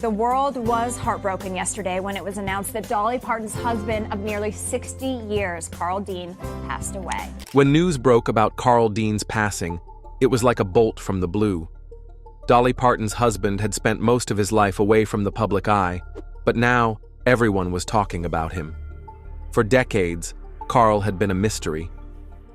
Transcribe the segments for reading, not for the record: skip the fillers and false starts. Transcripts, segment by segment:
The world was heartbroken yesterday when it was announced that Dolly Parton's husband of nearly 60 years, Carl Dean, passed away. When news broke about Carl Dean's passing, it was like a bolt from the blue. Dolly Parton's husband had spent most of his life away from the public eye, but now everyone was talking about him. For decades, Carl had been a mystery,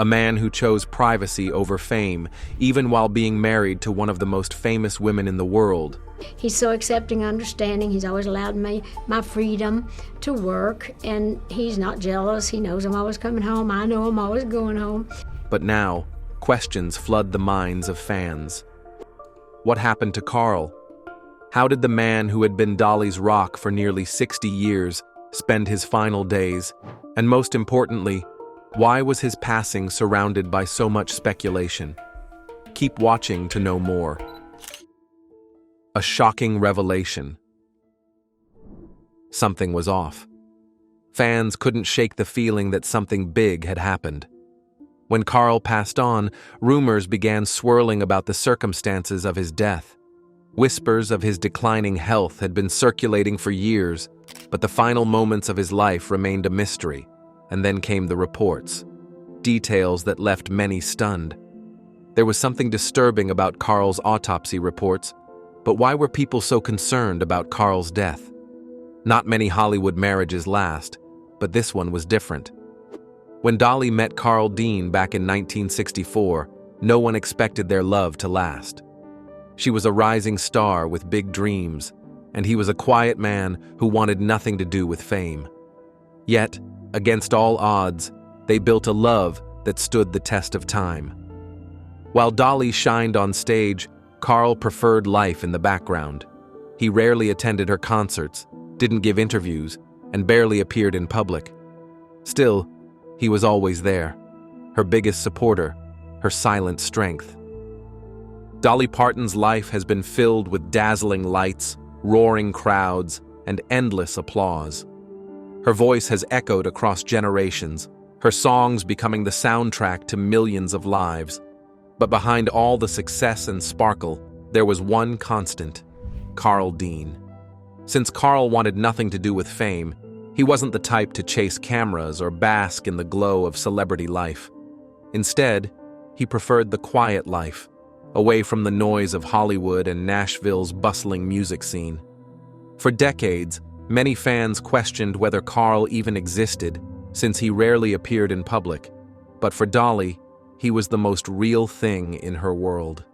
a man who chose privacy over fame, even while being married to one of the most famous women in the world. He's so accepting, understanding. He's always allowed me my freedom to work, and he's not jealous. He knows I'm always coming home. I know I'm always going home. But now, questions flood the minds of fans. What happened to Carl? How did the man who had been Dolly's rock for nearly 60 years spend his final days? And most importantly, why was his passing surrounded by so much speculation? Keep watching to know more. A shocking revelation. Something was off. Fans couldn't shake the feeling that something big had happened. When Carl passed on, rumors began swirling about the circumstances of his death. Whispers of his declining health had been circulating for years, but the final moments of his life remained a mystery, and then came the reports. Details that left many stunned. There was something disturbing about Carl's autopsy reports, but why were people so concerned about Carl's death? Not many Hollywood marriages last, but this one was different. When Dolly met Carl Dean back in 1964, no one expected their love to last. She was a rising star with big dreams, and he was a quiet man who wanted nothing to do with fame. Yet, against all odds, they built a love that stood the test of time. While Dolly shined on stage, Carl preferred life in the background. He rarely attended her concerts, didn't give interviews, and barely appeared in public. Still, he was always there, her biggest supporter, her silent strength. Dolly Parton's life has been filled with dazzling lights, roaring crowds, and endless applause. Her voice has echoed across generations, her songs becoming the soundtrack to millions of lives. But behind all the success and sparkle, there was one constant: Carl Dean. Since Carl wanted nothing to do with fame, he wasn't the type to chase cameras or bask in the glow of celebrity life. Instead, he preferred the quiet life, away from the noise of Hollywood and Nashville's bustling music scene. For decades, many fans questioned whether Carl even existed, since he rarely appeared in public. But for Dolly, he was the most real thing in her world.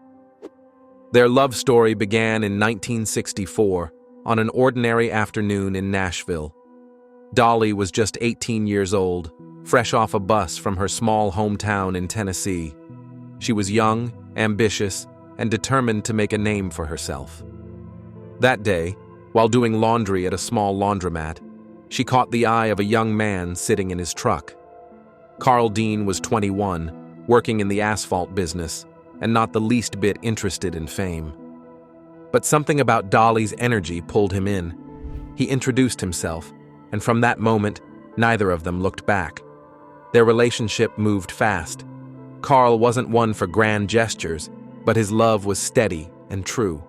Their love story began in 1964, on an ordinary afternoon in Nashville. Dolly was just 18 years old, fresh off a bus from her small hometown in Tennessee. She was young, ambitious, and determined to make a name for herself. That day, while doing laundry at a small laundromat, she caught the eye of a young man sitting in his truck. Carl Dean was 21, working in the asphalt business, and not the least bit interested in fame. But something about Dolly's energy pulled him in. He introduced himself, and from that moment, neither of them looked back. Their relationship moved fast. Carl wasn't one for grand gestures, but his love was steady and true.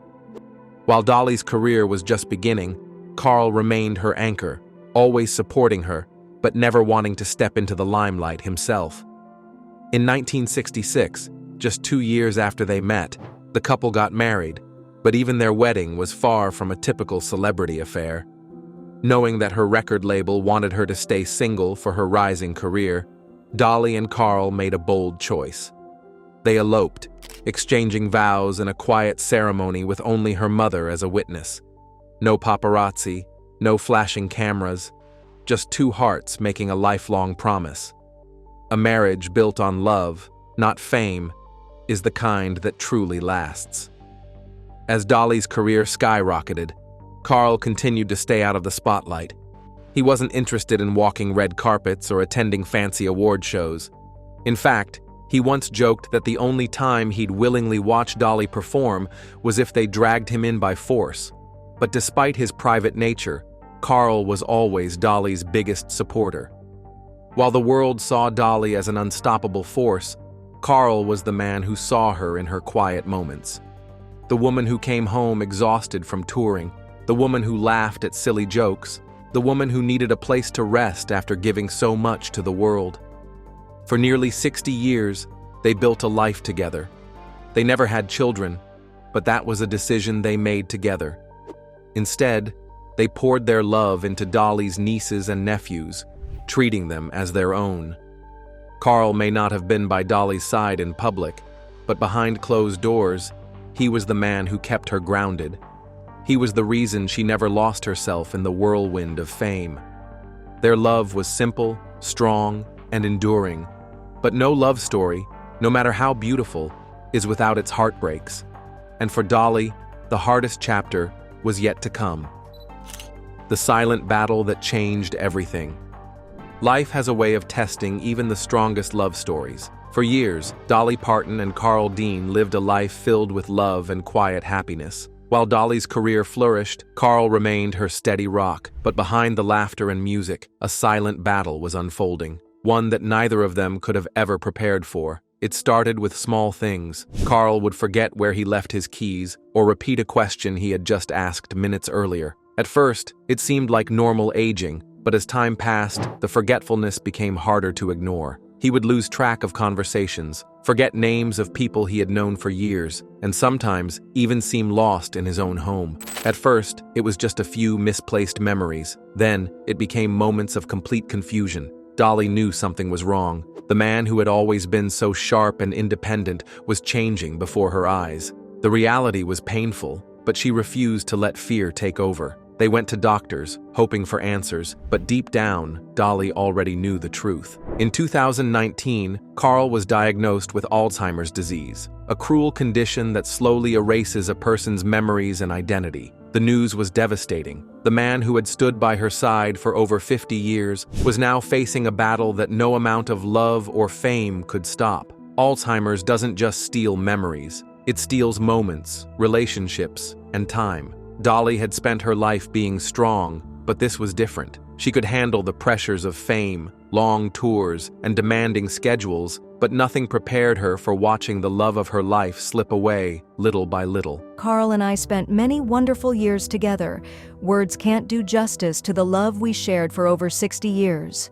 While Dolly's career was just beginning, Carl remained her anchor, always supporting her, but never wanting to step into the limelight himself. In 1966, just 2 years after they met, the couple got married, but even their wedding was far from a typical celebrity affair. Knowing that her record label wanted her to stay single for her rising career, Dolly and Carl made a bold choice. They eloped, exchanging vows in a quiet ceremony with only her mother as a witness. No paparazzi, no flashing cameras, just two hearts making a lifelong promise. A marriage built on love, not fame, is the kind that truly lasts. As Dolly's career skyrocketed, Carl continued to stay out of the spotlight. He wasn't interested in walking red carpets or attending fancy award shows. In fact, he once joked that the only time he'd willingly watch Dolly perform was if they dragged him in by force. But despite his private nature, Carl was always Dolly's biggest supporter. While the world saw Dolly as an unstoppable force, Carl was the man who saw her in her quiet moments. The woman who came home exhausted from touring, the woman who laughed at silly jokes, the woman who needed a place to rest after giving so much to the world. For nearly 60 years, they built a life together. They never had children, but that was a decision they made together. Instead, they poured their love into Dolly's nieces and nephews, treating them as their own. Carl may not have been by Dolly's side in public, but behind closed doors, he was the man who kept her grounded. He was the reason she never lost herself in the whirlwind of fame. Their love was simple, strong, and enduring, but no love story, no matter how beautiful, is without its heartbreaks. And for Dolly, the hardest chapter was yet to come. The silent battle that changed everything. Life has a way of testing even the strongest love stories. For years, Dolly Parton and Carl Dean lived a life filled with love and quiet happiness. While Dolly's career flourished, Carl remained her steady rock, but behind the laughter and music, a silent battle was unfolding, one that neither of them could have ever prepared for. It started with small things. Carl would forget where he left his keys or repeat a question he had just asked minutes earlier. At first, it seemed like normal aging, but as time passed, the forgetfulness became harder to ignore. He would lose track of conversations, forget names of people he had known for years, and sometimes even seem lost in his own home. At first, it was just a few misplaced memories. Then, it became moments of complete confusion. Dolly knew something was wrong. The man who had always been so sharp and independent was changing before her eyes. The reality was painful, but she refused to let fear take over. They went to doctors, hoping for answers, but deep down, Dolly already knew the truth. In 2019, Carl was diagnosed with Alzheimer's disease, a cruel condition that slowly erases a person's memories and identity. The news was devastating. The man who had stood by her side for over 50 years was now facing a battle that no amount of love or fame could stop. Alzheimer's doesn't just steal memories, it steals moments, relationships, and time. Dolly had spent her life being strong, but this was different. She could handle the pressures of fame, long tours, and demanding schedules, but nothing prepared her for watching the love of her life slip away little by little. Carl and I spent many wonderful years together. Words can't do justice to the love we shared for over 60 years.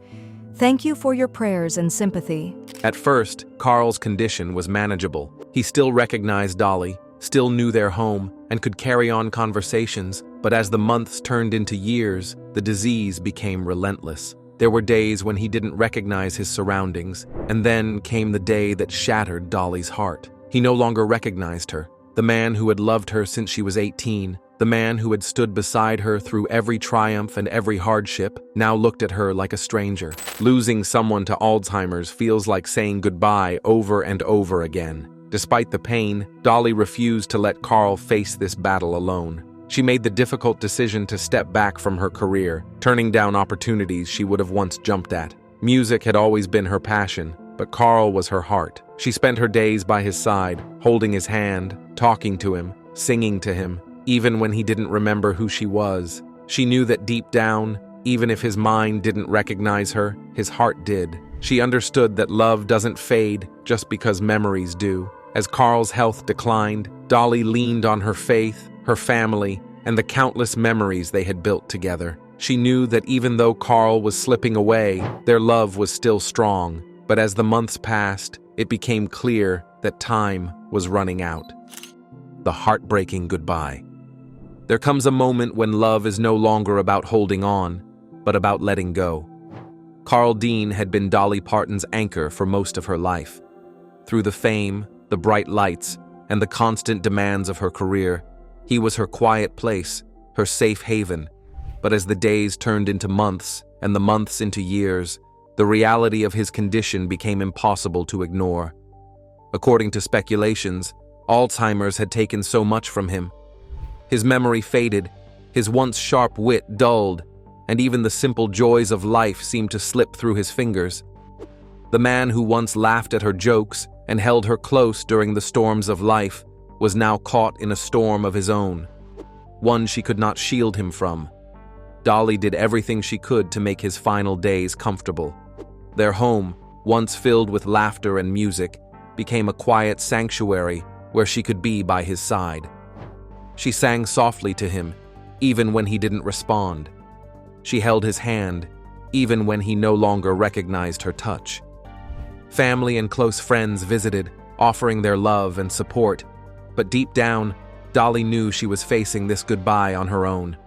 Thank you for your prayers and sympathy. At first, Carl's condition was manageable. He still recognized Dolly, still knew their home, and could carry on conversations, but as the months turned into years, the disease became relentless. There were days when he didn't recognize his surroundings, and then came the day that shattered Dolly's heart. He no longer recognized her. The man who had loved her since she was 18, the man who had stood beside her through every triumph and every hardship, now looked at her like a stranger. Losing someone to Alzheimer's feels like saying goodbye over and over again. Despite the pain, Dolly refused to let Carl face this battle alone. She made the difficult decision to step back from her career, turning down opportunities she would have once jumped at. Music had always been her passion, but Carl was her heart. She spent her days by his side, holding his hand, talking to him, singing to him, even when he didn't remember who she was. She knew that deep down, even if his mind didn't recognize her, his heart did. She understood that love doesn't fade just because memories do. As Carl's health declined, Dolly leaned on her faith, her family, and the countless memories they had built together. She knew that even though Carl was slipping away, their love was still strong. But as the months passed, it became clear that time was running out. The heartbreaking goodbye. There comes a moment when love is no longer about holding on, but about letting go. Carl Dean had been Dolly Parton's anchor for most of her life. Through the fame, the bright lights, and the constant demands of her career, he was her quiet place, her safe haven. But as the days turned into months, and the months into years, the reality of his condition became impossible to ignore. According to speculations, Alzheimer's had taken so much from him. His memory faded, his once sharp wit dulled, and even the simple joys of life seemed to slip through his fingers. The man who once laughed at her jokes and held her close during the storms of life was now caught in a storm of his own, one she could not shield him from. Dolly did everything she could to make his final days comfortable. Their home, once filled with laughter and music, became a quiet sanctuary where she could be by his side. She sang softly to him, even when he didn't respond. She held his hand, even when he no longer recognized her touch. Family and close friends visited, offering their love and support, but deep down, Dolly knew she was facing this goodbye on her own.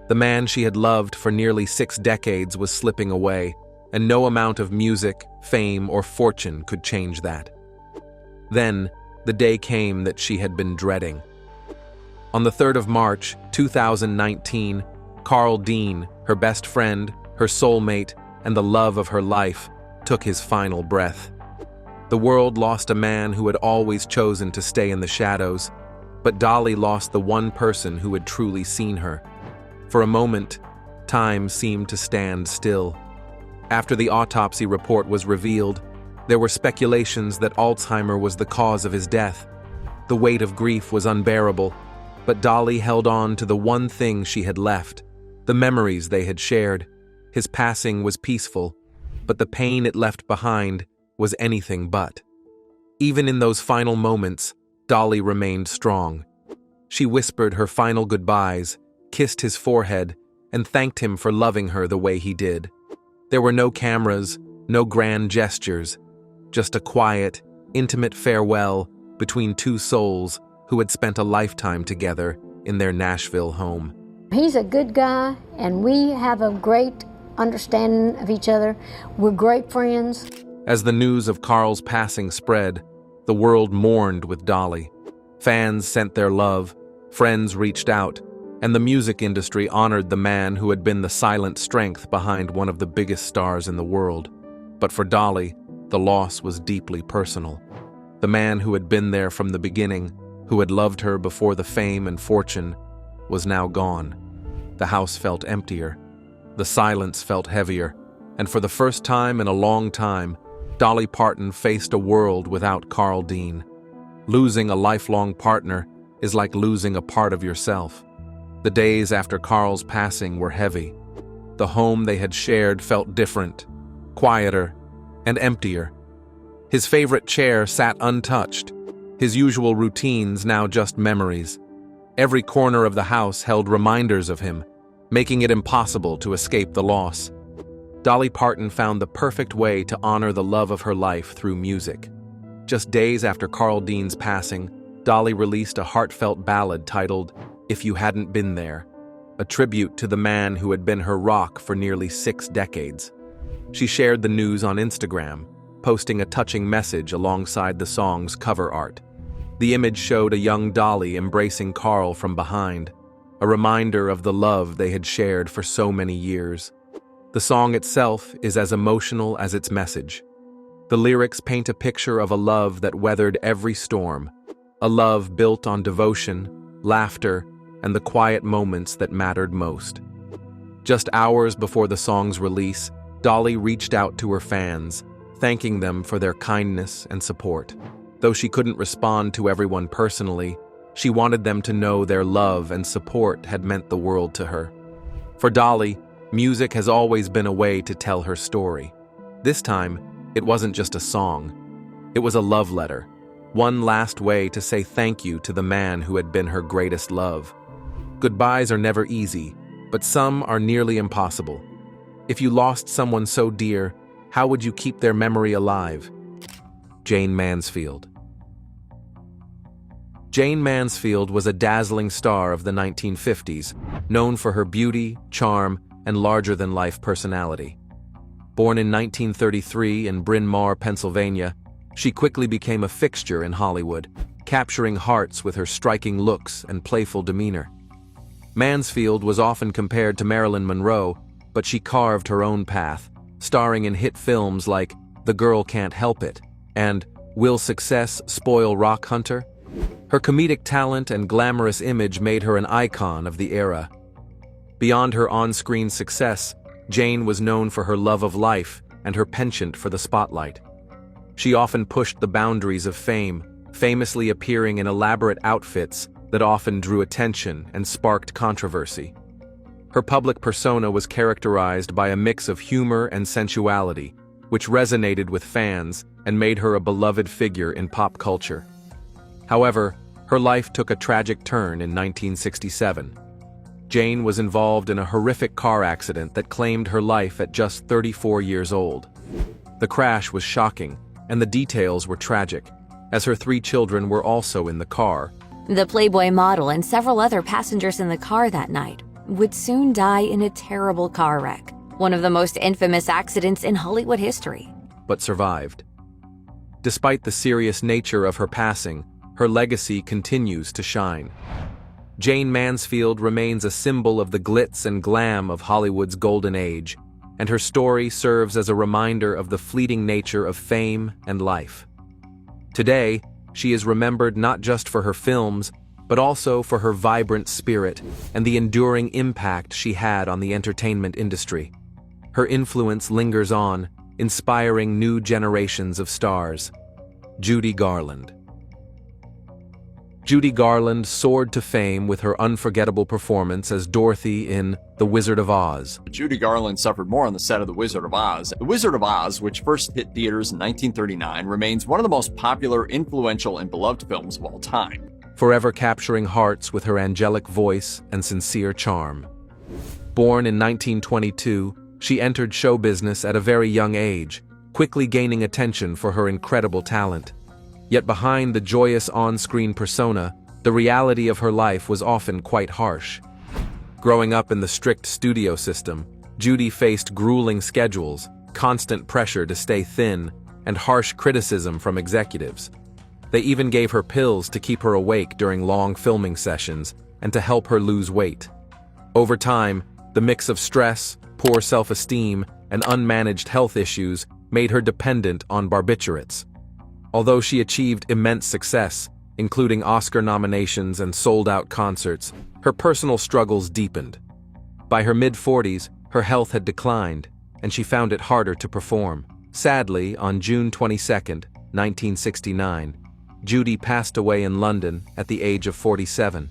The man she had loved for nearly 6 decades was slipping away, and no amount of music, fame, or fortune could change that. Then, the day came that she had been dreading. On the 3rd of March, 2019, Carl Dean, her best friend, her soulmate, and the love of her life, took his final breath. The world lost a man who had always chosen to stay in the shadows, but Dolly lost the one person who had truly seen her. For a moment, time seemed to stand still. After the autopsy report was revealed, there were speculations that Alzheimer was the cause of his death. The weight of grief was unbearable, but Dolly held on to the one thing she had left, the memories they had shared. His passing was peaceful, but the pain it left behind was anything but. Even in those final moments, Dolly remained strong. She whispered her final goodbyes, kissed his forehead, and thanked him for loving her the way he did. There were no cameras, no grand gestures, just a quiet, intimate farewell between two souls who had spent a lifetime together in their Nashville home. He's a good guy, and we have a great understanding of each other. We're great friends. As the news of Carl's passing spread, the world mourned with Dolly. Fans sent their love, friends reached out, and the music industry honored the man who had been the silent strength behind one of the biggest stars in the world. But for Dolly, the loss was deeply personal. The man who had been there from the beginning, who had loved her before the fame and fortune, was now gone. The house felt emptier. The silence felt heavier, and for the first time in a long time, Dolly Parton faced a world without Carl Dean. Losing a lifelong partner is like losing a part of yourself. The days after Carl's passing were heavy. The home they had shared felt different, quieter, and emptier. His favorite chair sat untouched, his usual routines now just memories. Every corner of the house held reminders of him, making it impossible to escape the loss. Dolly Parton found the perfect way to honor the love of her life through music. Just days after Carl Dean's passing, Dolly released a heartfelt ballad titled "If You Hadn't Been There," a tribute to the man who had been her rock for nearly 6 decades. She shared the news on Instagram, posting a touching message alongside the song's cover art. The image showed a young Dolly embracing Carl from behind, a reminder of the love they had shared for so many years. The song itself is as emotional as its message. The lyrics paint a picture of a love that weathered every storm, a love built on devotion, laughter, and the quiet moments that mattered most. Just hours before the song's release, Dolly reached out to her fans, thanking them for their kindness and support. Though she couldn't respond to everyone personally, she wanted them to know their love and support had meant the world to her. For Dolly, music has always been a way to tell her story. This time, it wasn't just a song. It was a love letter, one last way to say thank you to the man who had been her greatest love. Goodbyes are never easy, but some are nearly impossible. If you lost someone so dear, how would you keep their memory alive? Jayne Mansfield. Jayne Mansfield was a dazzling star of the 1950s, known for her beauty, charm, and larger-than-life personality. Born in 1933 in Bryn Mawr, Pennsylvania, she quickly became a fixture in Hollywood, capturing hearts with her striking looks and playful demeanor. Mansfield was often compared to Marilyn Monroe, but she carved her own path, starring in hit films like The Girl Can't Help It and Will Success Spoil Rock Hunter? Her comedic talent and glamorous image made her an icon of the era. Beyond her on-screen success, Jayne was known for her love of life and her penchant for the spotlight. She often pushed the boundaries of fame, famously appearing in elaborate outfits that often drew attention and sparked controversy. Her public persona was characterized by a mix of humor and sensuality, which resonated with fans and made her a beloved figure in pop culture. However, her life took a tragic turn in 1967. Jayne was involved in a horrific car accident that claimed her life at just 34 years old. The crash was shocking, and the details were tragic, as her 3 children were also in the car. The Playboy model and several other passengers in the car that night would soon die in a terrible car wreck, one of the most infamous accidents in Hollywood history. But survived. Despite the serious nature of her passing, her legacy continues to shine. Jayne Mansfield remains a symbol of the glitz and glam of Hollywood's golden age, and her story serves as a reminder of the fleeting nature of fame and life. Today, she is remembered not just for her films, but also for her vibrant spirit and the enduring impact she had on the entertainment industry. Her influence lingers on, inspiring new generations of stars. Judy Garland. Judy Garland soared to fame with her unforgettable performance as Dorothy in The Wizard of Oz. Judy Garland suffered more on the set of The Wizard of Oz. The Wizard of Oz, which first hit theaters in 1939, remains one of the most popular, influential, and beloved films of all time, forever capturing hearts with her angelic voice and sincere charm. Born in 1922, she entered show business at a very young age, quickly gaining attention for her incredible talent. Yet behind the joyous on-screen persona, the reality of her life was often quite harsh. Growing up in the strict studio system, Judy faced grueling schedules, constant pressure to stay thin, and harsh criticism from executives. They even gave her pills to keep her awake during long filming sessions and to help her lose weight. Over time, the mix of stress, poor self-esteem, and unmanaged health issues made her dependent on barbiturates. Although she achieved immense success, including Oscar nominations and sold-out concerts, her personal struggles deepened. By her mid-40s, her health had declined, and she found it harder to perform. Sadly, on June 22, 1969, Judy passed away in London at the age of 47.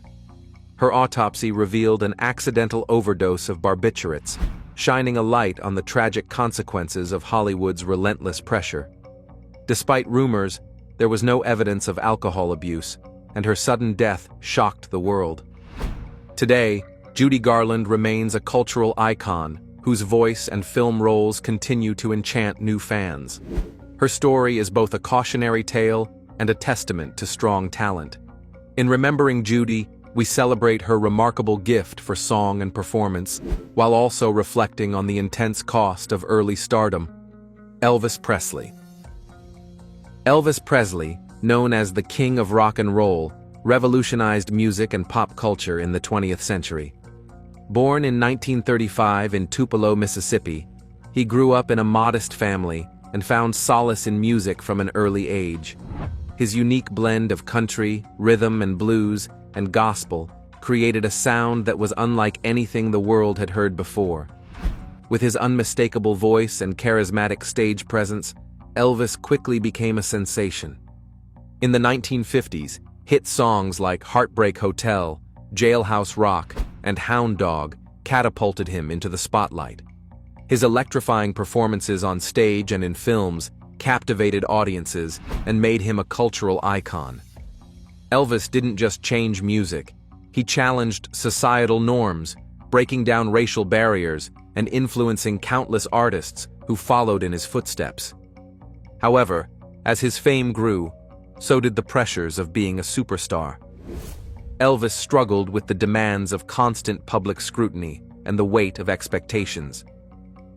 Her autopsy revealed an accidental overdose of barbiturates, shining a light on the tragic consequences of Hollywood's relentless pressure. Despite rumors, there was no evidence of alcohol abuse, and her sudden death shocked the world. Today, Judy Garland remains a cultural icon whose voice and film roles continue to enchant new fans. Her story is both a cautionary tale and a testament to strong talent. In remembering Judy, we celebrate her remarkable gift for song and performance, while also reflecting on the intense cost of early stardom. Elvis Presley. Elvis Presley, known as the King of Rock and Roll, revolutionized music and pop culture in the 20th century. Born in 1935 in Tupelo, Mississippi, he grew up in a modest family and found solace in music from an early age. His unique blend of country, rhythm and blues, and gospel created a sound that was unlike anything the world had heard before. With his unmistakable voice and charismatic stage presence, Elvis quickly became a sensation. In the 1950s, hit songs like Heartbreak Hotel, Jailhouse Rock, and Hound Dog catapulted him into the spotlight. His electrifying performances on stage and in films captivated audiences and made him a cultural icon. Elvis didn't just change music, he challenged societal norms, breaking down racial barriers and influencing countless artists who followed in his footsteps. However, as his fame grew, so did the pressures of being a superstar. Elvis struggled with the demands of constant public scrutiny and the weight of expectations.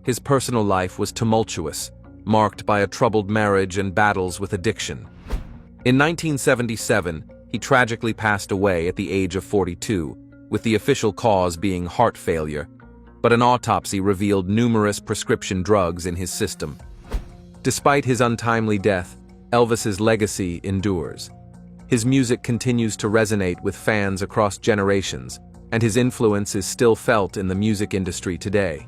His personal life was tumultuous, marked by a troubled marriage and battles with addiction. In 1977, he tragically passed away at the age of 42, with the official cause being heart failure, but an autopsy revealed numerous prescription drugs in his system. Despite his untimely death, Elvis's legacy endures. His music continues to resonate with fans across generations, and his influence is still felt in the music industry today.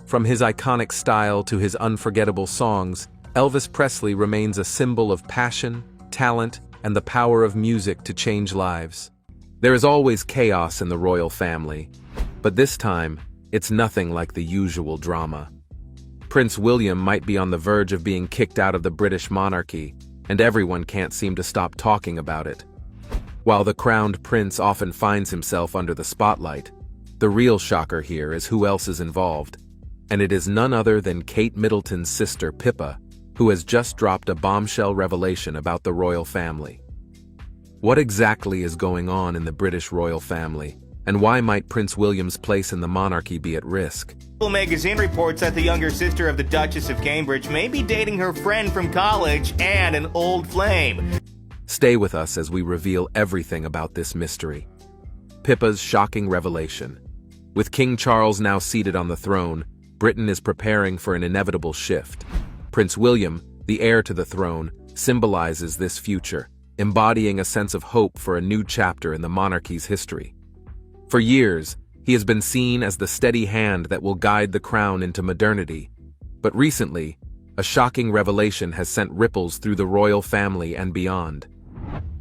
From his iconic style to his unforgettable songs, Elvis Presley remains a symbol of passion, talent, and the power of music to change lives. There is always chaos in the royal family, but this time, it's nothing like the usual drama. Prince William might be on the verge of being kicked out of the British monarchy, and everyone can't seem to stop talking about it. While the crowned prince often finds himself under the spotlight, The real shocker here is who else is involved, and it is none other than Kate Middleton's sister Pippa, who has just dropped a bombshell revelation about the royal family. What exactly is going on in the British royal family, and why might Prince William's place in the monarchy be at risk? Magazine reports that the younger sister of the Duchess of Cambridge may be dating her friend from college and an old flame. Stay with us as we reveal everything about this mystery. Pippa's shocking revelation. With King Charles now seated on the throne, Britain is preparing for an inevitable shift. Prince William, the heir to the throne, symbolizes this future, embodying a sense of hope for a new chapter in the monarchy's history. For years, he has been seen as the steady hand that will guide the crown into modernity. But recently, a shocking revelation has sent ripples through the royal family and beyond.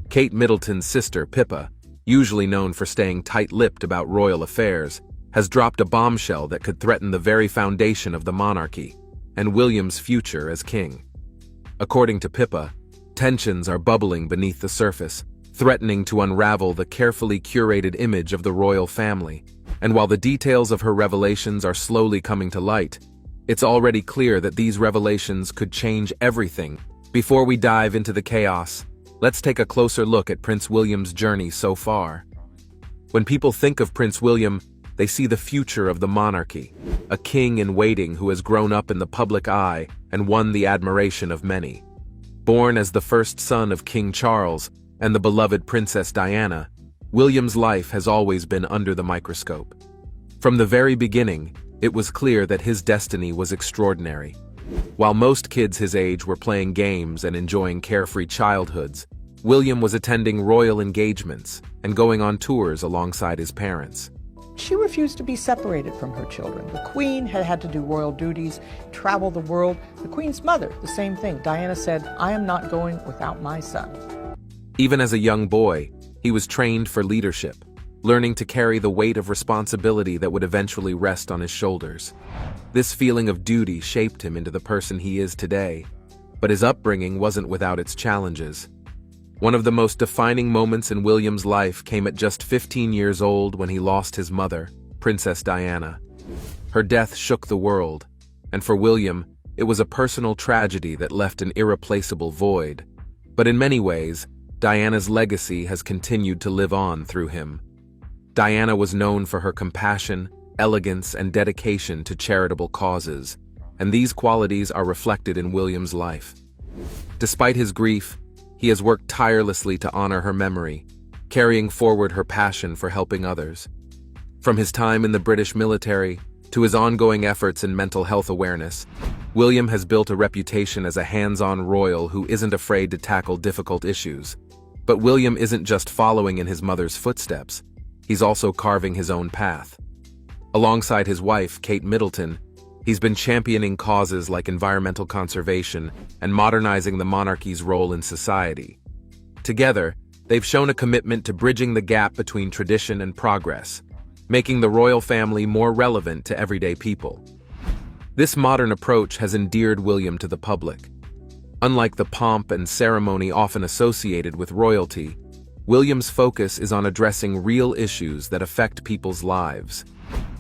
Kate Middleton's sister, Pippa, usually known for staying tight-lipped about royal affairs, has dropped a bombshell that could threaten the very foundation of the monarchy and William's future as king. According to Pippa, tensions are bubbling beneath the surface, threatening to unravel the carefully curated image of the royal family. And while the details of her revelations are slowly coming to light, it's already clear that these revelations could change everything. Before we dive into the chaos, let's take a closer look at Prince William's journey so far. When people think of Prince William, they see the future of the monarchy, a king in waiting who has grown up in the public eye and won the admiration of many. Born as the first son of King Charles and the beloved Princess Diana, William's life has always been under the microscope. From the very beginning, it was clear that his destiny was extraordinary. While most kids his age were playing games and enjoying carefree childhoods, William was attending royal engagements and going on tours alongside his parents. She refused to be separated from her children. The Queen had had to do royal duties, travel the world. The Queen's mother, the same thing. Diana said, "I am not going without my son." Even as a young boy, he was trained for leadership, learning to carry the weight of responsibility that would eventually rest on his shoulders. This feeling of duty shaped him into the person he is today, but his upbringing wasn't without its challenges. One of the most defining moments in William's life came at just 15 years old when he lost his mother, Princess Diana. Her death shook the world, and for William, it was a personal tragedy that left an irreplaceable void. But in many ways, Diana's legacy has continued to live on through him. Diana was known for her compassion, elegance, and dedication to charitable causes, and these qualities are reflected in William's life. Despite his grief, he has worked tirelessly to honor her memory, carrying forward her passion for helping others. From his time in the British military to his ongoing efforts in mental health awareness, William has built a reputation as a hands-on royal who isn't afraid to tackle difficult issues. But William isn't just following in his mother's footsteps, he's also carving his own path. Alongside his wife, Kate Middleton, he's been championing causes like environmental conservation and modernizing the monarchy's role in society. Together, they've shown a commitment to bridging the gap between tradition and progress, making the royal family more relevant to everyday people. This modern approach has endeared William to the public. Unlike the pomp and ceremony often associated with royalty, William's focus is on addressing real issues that affect people's lives.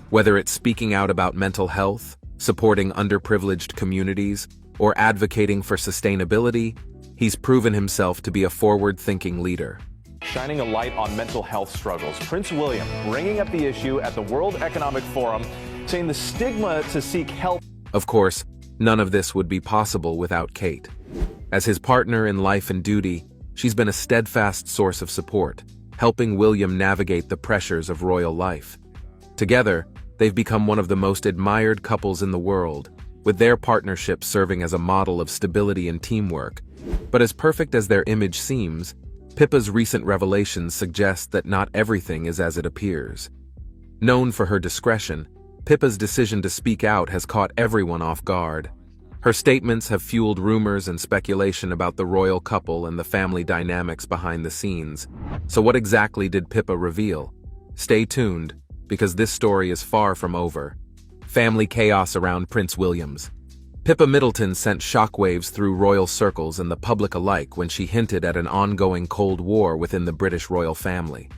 Whether it's speaking out about mental health, supporting underprivileged communities, or advocating for sustainability, he's proven himself to be a forward-thinking leader. Shining a light on mental health struggles. Prince William bringing up the issue at the World Economic Forum, saying the stigma to seek help. Of course, none of this would be possible without Kate. As his partner in life and duty, she's been a steadfast source of support, helping William navigate the pressures of royal life. Together, they've become one of the most admired couples in the world, with their partnership serving as a model of stability and teamwork. But as perfect as their image seems, Pippa's recent revelations suggest that not everything is as it appears. Known for her discretion, Pippa's decision to speak out has caught everyone off guard. Her statements have fueled rumors and speculation about the royal couple and the family dynamics behind the scenes. So what exactly did Pippa reveal? Stay tuned, because this story is far from over. Family chaos around Prince William's. Pippa Middleton sent shockwaves through royal circles and the public alike when she hinted at an ongoing Cold War within the British royal family.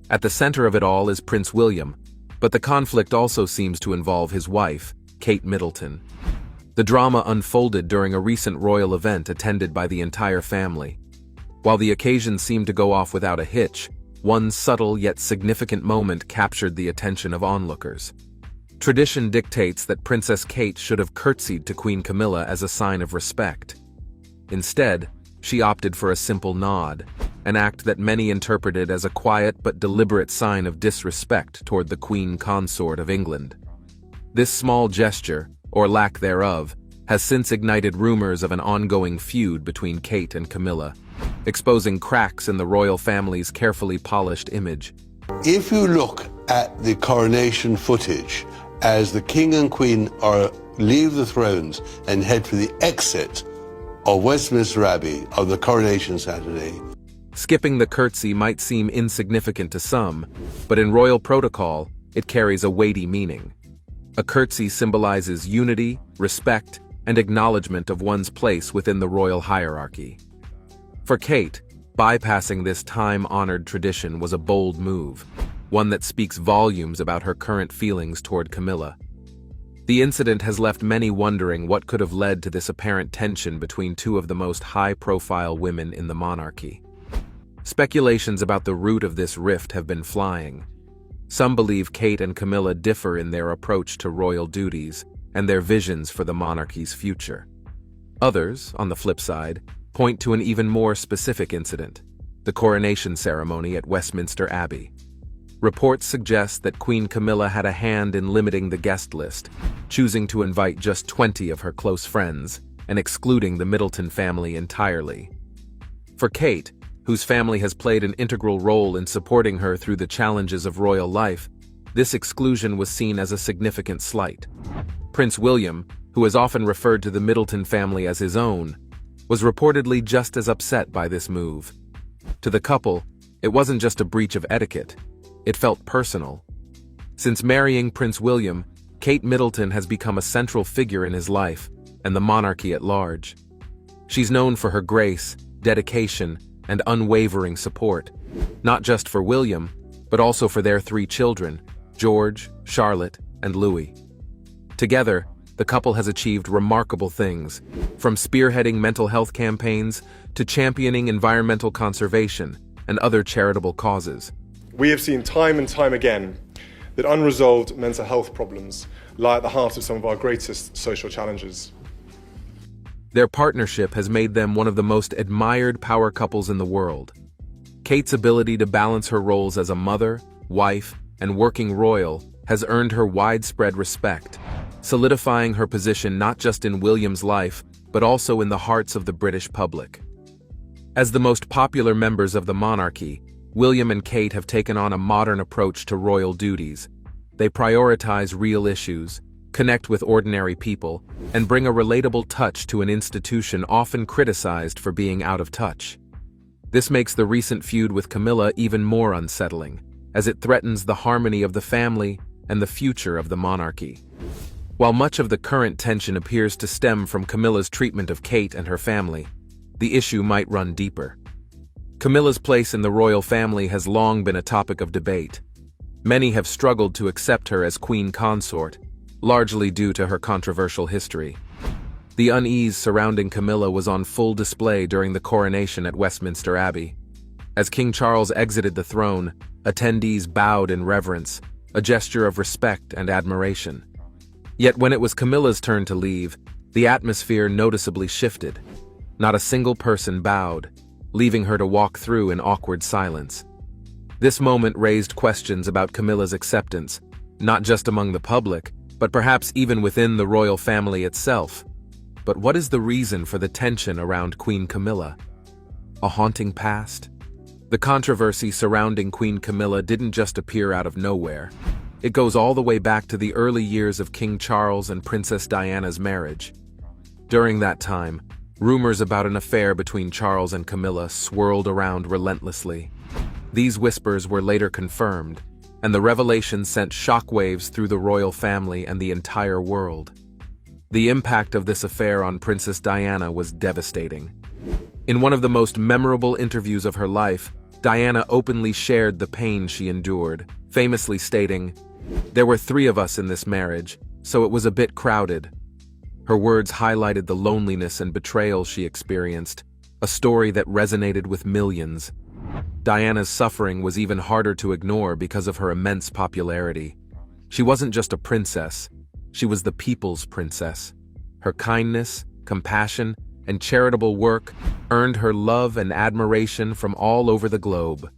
At the center of it all is Prince William, But the conflict also seems to involve his wife, Kate Middleton. The drama unfolded during a recent royal event attended by the entire family. While the occasion seemed to go off without a hitch, one subtle yet significant moment captured the attention of onlookers. Tradition dictates that Princess Kate should have curtsied to Queen Camilla as a sign of respect. Instead, she opted for a simple nod, an act that many interpreted as a quiet but deliberate sign of disrespect toward the Queen Consort of England. This small gesture, or lack thereof, has since ignited rumors of an ongoing feud between Kate and Camilla, exposing cracks in the royal family's carefully polished image. If you look at the coronation footage, as the King and Queen leave the thrones and head for the exit of Westminster Abbey on the coronation Saturday. Skipping the curtsy might seem insignificant to some, but in royal protocol, it carries a weighty meaning. A curtsy symbolizes unity, respect, and acknowledgement of one's place within the royal hierarchy. For Kate, bypassing this time-honored tradition was a bold move, one that speaks volumes about her current feelings toward Camilla. The incident has left many wondering what could have led to this apparent tension between two of the most high-profile women in the monarchy. Speculations about the root of this rift have been flying. Some believe Kate and Camilla differ in their approach to royal duties and their visions for the monarchy's future. Others, on the flip side, point to an even more specific incident, the coronation ceremony at Westminster Abbey. Reports suggest that Queen Camilla had a hand in limiting the guest list, choosing to invite just 20 of her close friends and excluding the Middleton family entirely. For Kate, whose family has played an integral role in supporting her through the challenges of royal life, this exclusion was seen as a significant slight. Prince William, who has often referred to the Middleton family as his own, was reportedly just as upset by this move. To the couple, it wasn't just a breach of etiquette, it felt personal. Since marrying Prince William, Kate Middleton has become a central figure in his life and the monarchy at large. She's known for her grace, dedication, and unwavering support, not just for William, but also for their 3 children, George, Charlotte, and Louis. Together, the couple has achieved remarkable things, from spearheading mental health campaigns to championing environmental conservation and other charitable causes. We have seen time and time again that unresolved mental health problems lie at the heart of some of our greatest social challenges. Their partnership has made them one of the most admired power couples in the world. Kate's ability to balance her roles as a mother, wife, and working royal has earned her widespread respect, solidifying her position not just in William's life, but also in the hearts of the British public. As the most popular members of the monarchy, William and Kate have taken on a modern approach to royal duties. They prioritize real issues, connect with ordinary people, and bring a relatable touch to an institution often criticized for being out of touch. This makes the recent feud with Camilla even more unsettling, as it threatens the harmony of the family and the future of the monarchy. While much of the current tension appears to stem from Camilla's treatment of Kate and her family, the issue might run deeper. Camilla's place in the royal family has long been a topic of debate. Many have struggled to accept her as queen consort, largely due to her controversial history. The unease surrounding Camilla was on full display during the coronation at Westminster Abbey. As King Charles exited the throne, attendees bowed in reverence, a gesture of respect and admiration. Yet when it was Camilla's turn to leave, the atmosphere noticeably shifted. Not a single person bowed, leaving her to walk through in awkward silence. This moment raised questions about Camilla's acceptance, not just among the public, but perhaps even within the royal family itself. But what is the reason for the tension around Queen Camilla? A haunting past? The controversy surrounding Queen Camilla didn't just appear out of nowhere. It goes all the way back to the early years of King Charles and Princess Diana's marriage. During that time, rumors about an affair between Charles and Camilla swirled around relentlessly. These whispers were later confirmed, and the revelation sent shockwaves through the royal family and the entire world. The impact of this affair on Princess Diana was devastating. In one of the most memorable interviews of her life, Diana openly shared the pain she endured, famously stating, There were 3 of us in this marriage, so it was a bit crowded. Her words highlighted the loneliness and betrayal she experienced, a story that resonated with millions. Diana's suffering was even harder to ignore because of her immense popularity. She wasn't just a princess, she was the people's princess. Her kindness, compassion, and charitable work earned her love and admiration from all over the globe.